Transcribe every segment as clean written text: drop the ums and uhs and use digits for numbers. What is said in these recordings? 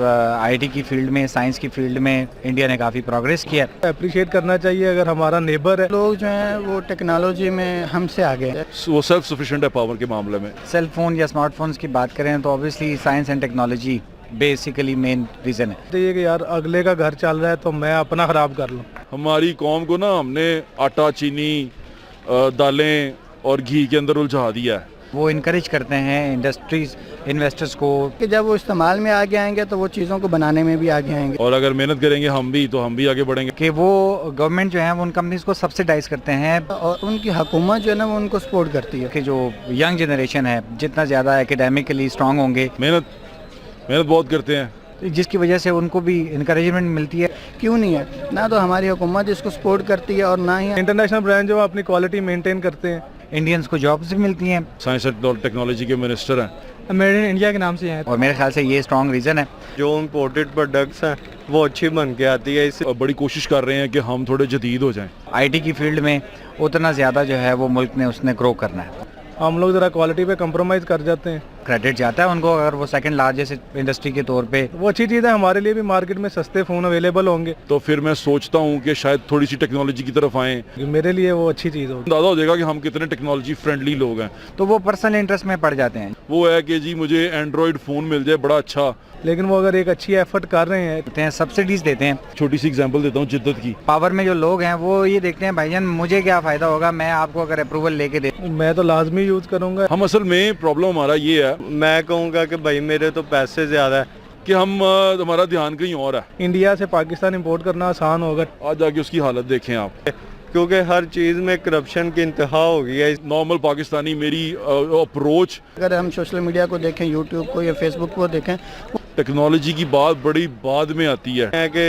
IT की field में, science की फील्ड में इंडिया ने काफ़ी प्रोग्रेस किया। अप्रिशिएट करना चाहिए अगर हमारा नेबर है। लोग जो हैं वो टेक्नोलॉजी में हमसे आगे हैं। वो सेल्फ सफिशिएंट है पावर के मामले में। सेल फोन या स्मार्टफोन्स की बात करें तो obviously science and technology basically main reason है। तो ये कि यार अगले का घर चल रहा है तो मैं अपना ख़राब कर लूँ। हमारी कौम को ना हमने आटा, चीनी, दालें और घी के अंदर उलझा दिया है। वो इनकरेज करते हैं इंडस्ट्रीज, इन्वेस्टर्स को कि जब वो इस्तेमाल में आगे आएंगे तो वो चीज़ों को बनाने में भी आगे आएंगे। और अगर मेहनत करेंगे हम भी तो हम भी आगे बढ़ेंगे। कि वो गवर्नमेंट जो है वो उन कंपनीज को सब्सिडाइज करते हैं और उनकी हुकूमत जो है ना वो उनको सपोर्ट करती है। कि जो यंग जनरेशन है जितना ज़्यादा एकेडमिकली स्ट्रांग होंगे, मेहनत बहुत करते हैं, जिसकी वजह से उनको भी इंकरेजमेंट मिलती है। क्यों नहीं है, ना तो हमारी हुकूमत इसको सपोर्ट करती है और ना ही इंटरनेशनल ब्रांड जो अपनी क्वालिटी मेंटेन करते हैं। इंडियंस को जॉब्स भी मिलती हैं। साइंस एंड टेक्नोलॉजी के मिनिस्टर हैं। मेड इन इंडिया के नाम से हैं। और मेरे ख्याल से ये स्ट्रॉन्ग रीज़न है। जो इम्पोर्टेड प्रोडक्ट्स हैं वो अच्छी बन के आती है। इससे बड़ी कोशिश कर रहे हैं कि हम थोड़े जदीद हो जाएं। आईटी की फील्ड में उतना ज़्यादा जो है वो मुल्क ने उसने ग्रो करना है। हम लोग ज़रा क्वालिटी पे कंप्रोमाइज़ कर जाते हैं। क्रेडिट जाता है उनको, अगर वो सेकंड लार्जेस्ट इंडस्ट्री के तौर पे। वो अच्छी चीज़ है, हमारे लिए भी मार्केट में सस्ते फ़ोन अवेलेबल होंगे तो फिर मैं सोचता हूँ कि शायद थोड़ी सी टेक्नोलॉजी की तरफ आएँ। मेरे लिए वो अच्छी चीज़ होगी। अंदाजा हो जाएगा कि हम कितने टेक्नोलॉजी फ्रेंडली लोग हैं। तो वो पर्सनल इंटरेस्ट में पड़ जाते हैं। वो है कि जी मुझे एंड्रॉयड फ़ोन मिल जाए बड़ा अच्छा। लेकिन वो अगर एक अच्छी एफर्ट कर रहे हैं, सब्सिडीज देते हैं। छोटी सी एग्जांपल देता हूँ जिद्दत की। पावर में जो लोग हैं वो ये देखते हैं भाईजान मुझे क्या फ़ायदा होगा, मैं आपको अगर अप्रूवल लेके दे, मैं तो लाजमी यूज़ करूँगा। हम असल में प्रॉब्लम हमारा ये है, मैं कहूँगा कि भाई मेरे तो पैसे ज़्यादा है कि हम हमारा ध्यान कहीं और है। इंडिया से पाकिस्तान इंपोर्ट करना आसान होगा। आज जाके उसकी हालत देखें आप, क्योंकि हर चीज़ में करप्शन की इंतहा हो गई है। नॉर्मल पाकिस्तानी मेरी अप्रोच, अगर हम सोशल मीडिया को देखें, यूट्यूब को या फेसबुक को देखें, टेक्नोलॉजी की बात बड़ी बाद में आती है कि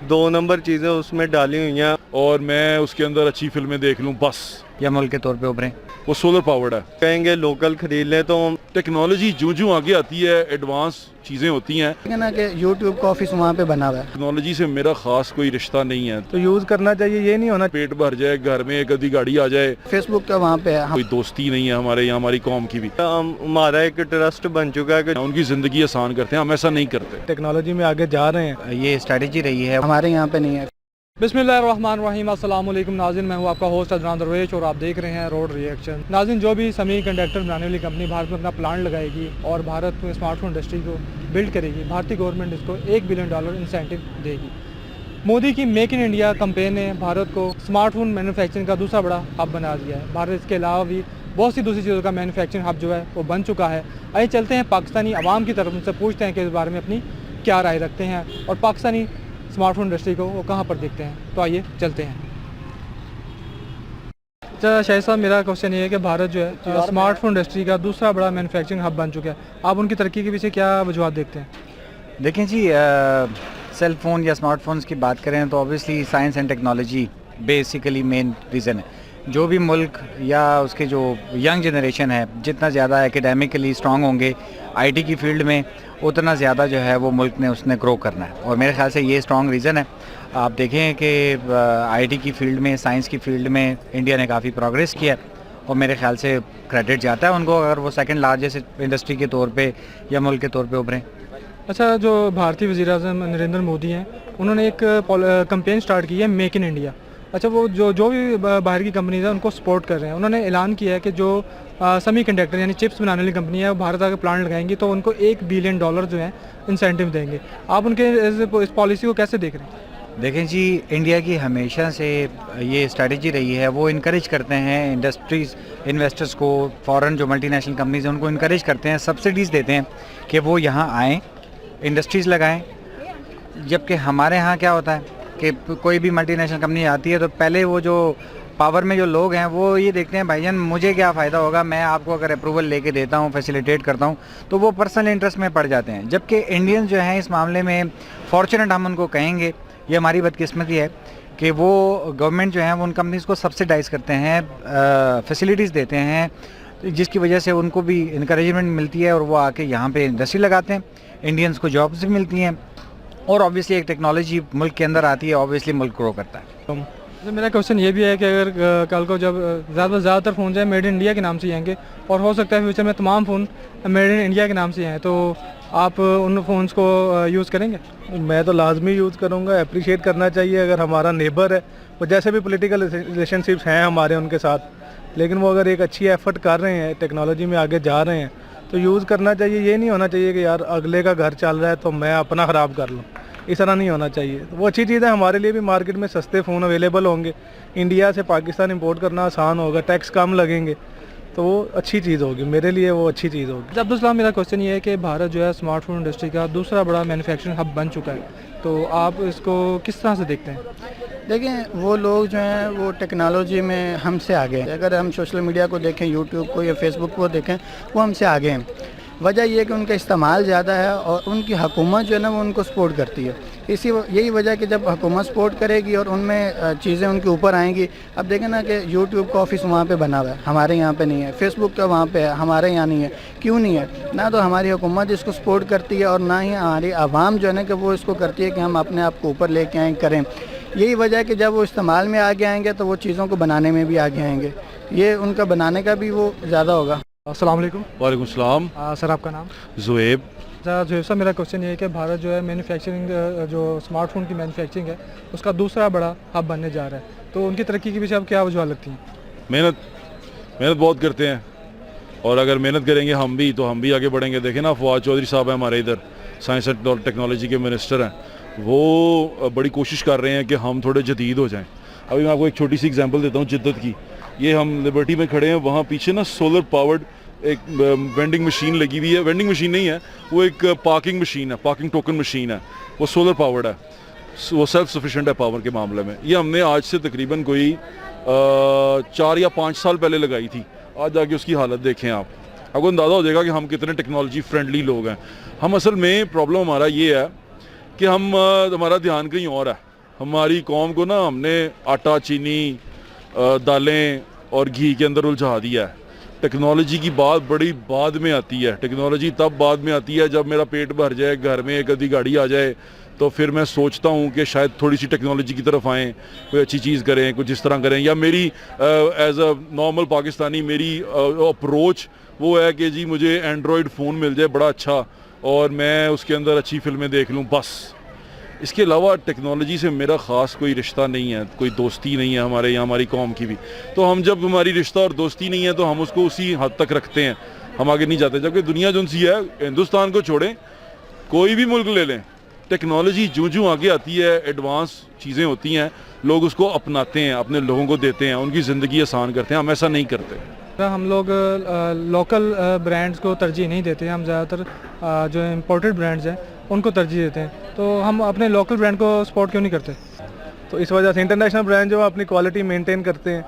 2 नंबर चीज़ें उसमें डाली हुई हैं और मैं उसके अंदर अच्छी फिल्में देख लूँ बस। या मुल्क के तौर पे उभरें। वो सोलर पावर्ड है। कहेंगे लोकल खरीद लें तो टेक्नोलॉजी जूं आगे आती है, एडवांस चीज़ें होती हैं ना कि यूट्यूब का ऑफिस वहाँ पे बना हुआ है। टेक्नोलॉजी से मेरा खास कोई रिश्ता नहीं है। तो यूज़ करना चाहिए, ये नहीं होना पेट भर जाए, घर में एक आधी गाड़ी आ जाए, फेसबुक का वहाँ पे है। कोई दोस्ती नहीं है हमारे यहाँ, हमारी कौम की भी। हमारा एक ट्रस्ट बन चुका है कि उनकी ज़िंदगी आसान करते हैं, हम ऐसा नहीं करते। टेक्नोलॉजी में आगे जा रहे हैं। ये स्ट्रेटजी रही है, हमारे यहाँ पे नहीं है। बिस्मिल्लाहिर्रहमानिर्रहीम, अस्सलाम वालेकुम नाज़रीन, मैं हूँ आपका होस्ट अदनान दरवेश और आप देख रहे हैं रोड रिएक्शन। नाज़रीन, जो भी सेमी कंडक्टर बनाने वाली कंपनी भारत में अपना प्लांट लगाएगी और भारत में स्मार्टफोन इंडस्ट्री को बिल्ड करेगी, भारतीय गवर्नमेंट इसको $1 बिलियन इंसेंटिव देगी। मोदी की मेक इन इंडिया कैंपेन ने भारत को स्मार्टफोन मैन्युफैक्चरिंग का दूसरा बड़ा हब बना दिया है। भारत इसके अलावा भी बहुत सी दूसरी चीज़ों का मैन्युफैक्चरिंग हब जो है वो बन चुका है। आइए चलते हैं पाकिस्तानी आवाम की तरफ, उनसे पूछते हैं कि इस बारे में अपनी क्या राय रखते हैं और पाकिस्तानी स्मार्टफोन इंडस्ट्री को वो कहाँ पर देखते हैं। तो आइए चलते हैं। अच्छा शाहिद साहब, मेरा क्वेश्चन ये है कि भारत जो है स्मार्टफोन इंडस्ट्री का दूसरा बड़ा मैन्युफैक्चरिंग हब बन चुका है, आप उनकी तरक्की के पीछे क्या वजूहत देखते हैं? देखें जी, सेल फ़ोन या स्मार्टफोन्स की बात करें तो obviously science and technology basically main reason है। जो भी मुल्क या उसके जो यंग जनरेशन है जितना ज़्यादा एकेडमिकली स्ट्रांग होंगे आईटी की फील्ड में, उतना ज़्यादा जो है वो मुल्क ने उसने ग्रो करना है। और मेरे ख्याल से ये स्ट्रॉन्ग रीज़न है। आप देखें कि आईटी की फील्ड में, साइंस की फील्ड में इंडिया ने काफ़ी प्रोग्रेस किया और मेरे ख्याल से क्रेडिट जाता है उनको, अगर वो सेकंड लार्जेस्ट इंडस्ट्री के तौर पे या मुल्क के तौर पे उभरें। अच्छा, जो भारतीय वज़ीर-ए-आज़म नरेंद्र मोदी हैं, उन्होंने एक कैंपेन स्टार्ट की है मेक इन इंडिया। अच्छा, वो जो भी बाहर की कंपनीज हैं उनको सपोर्ट कर रहे हैं। उन्होंने ऐलान किया है कि जो सेमी कंडक्टर यानी चिप्स बनाने वाली कंपनी है वो भारत आके प्लांट लगाएंगी तो उनको $1 बिलियन जो है इंसेंटिव देंगे। आप उनके इस पॉलिसी को कैसे देख रहे हैं? देखें जी, इंडिया की हमेशा से ये स्ट्रेटजी रही है, वो इनकरेज करते हैं इंडस्ट्रीज़, इन्वेस्टर्स को, फॉरेन जो मल्टीनेशनल कंपनीज हैं उनको इनकरेज करते हैं, सब्सिडीज़ देते हैं कि वो यहाँ आएँ, इंडस्ट्रीज़ लगाएँ। जबकि हमारे यहाँ क्या होता है कि कोई भी मल्टीनेशनल कंपनी आती है तो पहले वो जो पावर में जो लोग हैं वो ये देखते हैं भाईजान मुझे क्या फ़ायदा होगा, मैं आपको अगर अप्रूवल लेके देता हूँ, फैसिलिटेट करता हूँ, तो वो पर्सनल इंटरेस्ट में पड़ जाते हैं। जबकि इंडियंस जो हैं इस मामले में फॉर्चुनेट हम उनको कहेंगे, ये हमारी बदकिस्मती है कि वो गवर्नमेंट जो है वो उन कंपनीज़ को सब्सिडाइज़ करते हैं, फैसिलिटीज़ देते हैं, जिसकी वजह से उनको भी इनकरेजमेंट मिलती है और वो आके यहाँ पे इंडस्ट्री लगाते हैं, इंडियंस को जॉब्स भी मिलती हैं और ऑब्वियसली एक टेक्नोलॉजी मुल्क के अंदर आती है, ऑब्वियसली मुल्क ग्रो करता है। तो मेरा क्वेश्चन ये भी है कि अगर कल को जब ज़्यादातर फ़ोन जो है मेड इन इंडिया के नाम से ही आएंगे और हो सकता है फ्यूचर में तमाम फ़ोन मेड इन इंडिया के नाम से आएँ, तो आप उन फ़ोन्स को यूज़ करेंगे? मैं तो लाजमी यूज़ करूँगा। अप्रिशिएट करना चाहिए अगर हमारा नेबर है, वो जैसे भी पॉलिटिकल रिलेशनशिप्स हैं हमारे उनके साथ, लेकिन वो अगर एक अच्छी एफर्ट कर रहे हैं, टेक्नोलॉजी में आगे जा रहे हैं, तो यूज़ करना चाहिए। ये नहीं होना चाहिए कि यार अगले का घर चल रहा है तो मैं अपना ख़राब कर लूँ, इस तरह नहीं होना चाहिए। वो अच्छी चीज़ है, हमारे लिए भी मार्केट में सस्ते फ़ोन अवेलेबल होंगे, इंडिया से पाकिस्तान इंपोर्ट करना आसान होगा, टैक्स कम लगेंगे, तो वो अच्छी चीज़ होगी, मेरे लिए वो अच्छी चीज़ होगी। अब्दुल सलाम, मेरा क्वेश्चन ये है कि भारत जो है स्मार्टफोन इंडस्ट्री का दूसरा बड़ा मैन्युफैक्चरिंग हब बन चुका है, तो आप इसको किस तरह से देखते हैं? देखिए, वो लोग जो हैं वो टेक्नोलॉजी में हमसे आगे हैं। अगर हम सोशल मीडिया को देखें, यूट्यूब को या फेसबुक को देखें, वो हमसे आगे हैं। वजह यह है कि उनका इस्तेमाल ज़्यादा है और उनकी हुकूमत जो है ना वो उनको सपोर्ट करती है। यही वजह कि जब हुकूमत सपोर्ट करेगी और उनमें चीज़ें उनके ऊपर आएंगी। अब देखें ना कि यूट्यूब का ऑफिस वहाँ पे बना हुआ है, हमारे यहाँ पे नहीं है। फेसबुक का वहाँ पे है, हमारे यहाँ नहीं है। क्यों नहीं है? ना तो हमारी हुकूमत इसको सपोर्ट करती है और ना ही हमारी आवाम जो है ना कि वो इसको करती है कि हम अपने आप को ऊपर लेके आएँ, करें। यही वजह है कि जब वो इस्तेमाल में आगे आएंगे तो वो चीज़ों को बनाने में भी आगे आएंगे। ये उनका बनाने का भी वो ज़्यादा होगा। अस्सलाम वालेकुम। वालेकुम सलाम। सर, आपका नाम? ज़ुएब। जुएब साहब, मेरा क्वेश्चन ये है कि भारत जो है मैन्युफैक्चरिंग जो स्मार्टफोन की मैन्युफैक्चरिंग है उसका दूसरा बड़ा हब बनने जा रहा है, तो उनकी तरक्की के पीछे आप क्या वजह लगती हैं? मेहनत बहुत करते हैं, और अगर मेहनत करेंगे हम भी तो हम भी आगे बढ़ेंगे। देखें ना, फवाद चौधरी साहब हैं हमारे इधर, साइंस एंड टेक्नोलॉजी के मिनिस्टर हैं, वो बड़ी कोशिश कर रहे हैं कि हम थोड़े जदीद हो जाएं। अभी मैं आपको एक छोटी सी एग्जांपल देता हूँ जिद्दत की। ये हम लिबर्टी में खड़े हैं, वहाँ पीछे ना सोलर पावर्ड एक वेंडिंग मशीन लगी हुई है। वेंडिंग मशीन नहीं है, वो एक पार्किंग मशीन है, पार्किंग टोकन मशीन है। वो सोलर पावर्ड है, वो सेल्फ सफिशिएंट है पावर के मामले में। ये हमने आज से तकरीबन कोई 4 या 5 साल पहले लगाई थी। आज जाके उसकी हालत देखें आप, आपको अंदाज़ा हो जाएगा कि हम कितने टेक्नोलॉजी फ्रेंडली लोग हैं। हम असल में प्रॉब्लम हमारा ये है कि हमारा ध्यान कहीं और है। हमारी कौम को ना हमने आटा, चीनी, दालें और घी के अंदर उलझा दिया है। टेक्नोलॉजी की बात बड़ी बाद में आती है। टेक्नोलॉजी तब बाद में आती है जब मेरा पेट भर जाए, घर में एक आधी गाड़ी आ जाए, तो फिर मैं सोचता हूँ कि शायद थोड़ी सी टेक्नोलॉजी की तरफ आएँ, कोई अच्छी चीज़ करें, कुछ इस तरह करें। या मेरी एज अ नॉर्मल पाकिस्तानी मेरी अप्रोच वो है कि जी मुझे एंड्रॉयड फ़ोन मिल जाए बड़ा अच्छा, और मैं उसके अंदर अच्छी फिल्में देख लूँ, बस। इसके अलावा टेक्नोलॉजी से मेरा ख़ास कोई रिश्ता नहीं है, कोई दोस्ती नहीं है हमारे यहाँ, हमारी कौम की भी। तो हम जब हमारी रिश्ता और दोस्ती नहीं है तो हम उसको उसी हद तक रखते हैं, हम आगे नहीं जाते। जबकि दुनिया जो सी है, हिंदुस्तान को छोड़ें, कोई भी मुल्क ले लें, टेक्नोलॉजी जूँ आगे आती है, एडवांस चीज़ें होती हैं, लोग उसको अपनाते हैं, अपने लोगों को देते हैं, उनकी ज़िंदगी आसान करते हैं। हम ऐसा नहीं करते। हम लोग लोकल ब्रांड्स को तरजीह नहीं देते हैं, हम ज़्यादातर जो इम्पोर्टेड ब्रांड्स हैं उनको तरजीह देते हैं। तो हम अपने लोकल ब्रांड को सपोर्ट क्यों नहीं करते? तो इस वजह से इंटरनेशनल ब्रांड जो अपनी क्वालिटी मेंटेन करते हैं,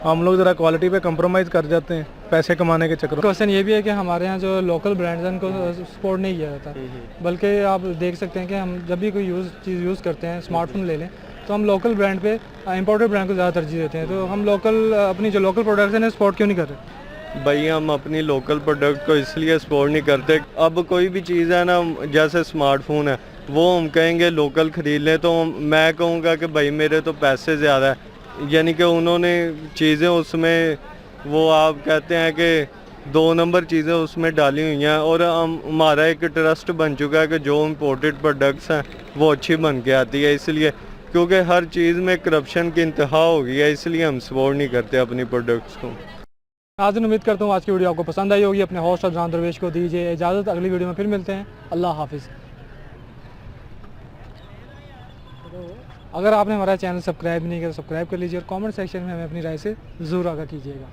हम लोग ज़रा क्वालिटी पे कंप्रोमाइज़ कर जाते हैं पैसे कमाने के चक्कर में। क्वेश्चन ये भी है कि हमारे यहाँ जो लोकल ब्रांड्स हैं उनको सपोर्ट नहीं किया जाता, बल्कि आप देख सकते हैं कि हम जब भी कोई चीज़ यूज़ करते हैं, स्मार्टफोन ले लें, तो हम लोकल ब्रांड पे इम्पोर्टेड ब्रांड को ज़्यादा तरजीह देते हैं। तो हम अपनी जो लोकल प्रोडक्ट्स हैं सपोर्ट क्यों नहीं कर रहे? भाई, हम अपनी लोकल प्रोडक्ट को इसलिए सपोर्ट नहीं करते। अब कोई भी चीज़ है ना, जैसे स्मार्टफोन है, वो हम कहेंगे लोकल ख़रीद लें, तो मैं कहूँगा कि भाई मेरे तो पैसे ज़्यादा है, यानी कि उन्होंने चीज़ें उसमें, वो आप कहते हैं कि 2 नंबर चीज़ें उसमें डाली हुई हैं, और हमारा एक ट्रस्ट बन चुका है कि जो इम्पोर्टेड प्रोडक्ट्स हैं वो अच्छी बन के आती है। इसलिए क्योंकि हर चीज़ में करप्शन की इंतहा हो गई है, इसलिए हम सपोर्ट नहीं करते अपनी प्रोडक्ट्स को। नाज़रीन, उम्मीद करता हूँ आज की वीडियो आपको पसंद आई होगी। अपने होस्ट अदनान दरवेश को दीजिए इजाज़त, अगली वीडियो में फिर मिलते हैं। अल्लाह हाफिज़। अगर आपने हमारा चैनल सब्सक्राइब नहीं किया तो सब्सक्राइब कर लीजिए और कमेंट सेक्शन में हमें अपनी राय से ज़रूर आगाह कीजिएगा।